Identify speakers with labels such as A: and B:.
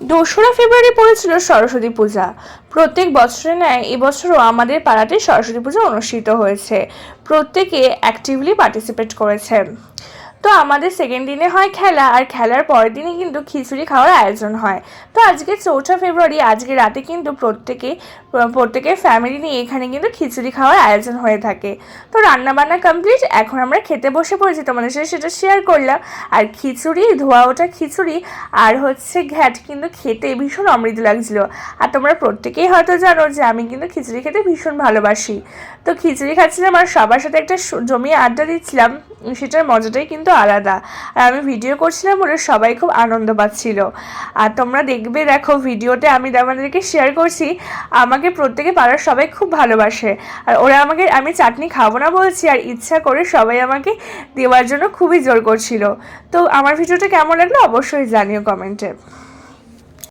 A: দোসরা ফেব্রুয়ারি পড়েছিল সরস্বতী পূজা। প্রত্যেক বছরের ন্যায় এবছরও আমাদের পাড়াতে সরস্বতী পূজা অনুষ্ঠিত হয়েছে। প্রত্যেকে অ্যাক্টিভলি পার্টিসিপেট করেছে। তো আমাদের সেকেন্ড দিনে হয় খেলা, আর খেলার পরের দিনে কিন্তু খিচুড়ি খাওয়ার আয়োজন হয়। তো আজকে 4ঠা ফেব্রুয়ারি, আজকে রাতে কিন্তু প্রত্যেকের ফ্যামিলি নিয়ে এখানে কিন্তু খিচুড়ি খাওয়ার আয়োজন হয়ে থাকে। তো রান্নাবান্না কমপ্লিট, এখন আমরা খেতে বসে পড়েছি, তোমাদের সাথে সেটা শেয়ার করলাম। আর খিচুড়ি, ধোয়া ওঠা খিচুড়ি আর হচ্ছে ঘ্যাট কিন্তু খেতে ভীষণ অমৃত লাগছিল। আর তোমরা প্রত্যেকেই হয়তো জানো যে আমি কিন্তু খিচুড়ি খেতে ভীষণ ভালোবাসি। তো খিচুড়ি খাচ্ছিলাম আর সবার সাথে একটা জমিয়ে আড্ডা দিচ্ছিলাম, সেটার মজাটাই কিন্তু আলাদা। আর আমি ভিডিও করছিলাম বলে সবাই খুব আনন্দ পাচ্ছিল। আর তোমরা দেখো ভিডিওতে আমি তোমাদেরকে শেয়ার করছি, আমাকে প্রত্যেকে পাড়ার সবাই খুব ভালোবাসে। আর ওরা আমি চাটনি খাবো না বলছি, আর ইচ্ছা করে সবাই আমাকে দেওয়ার জন্য খুবই জোর করছিল। তো আমার ভিডিওটা কেমন লাগলো অবশ্যই জানিও কমেন্টে।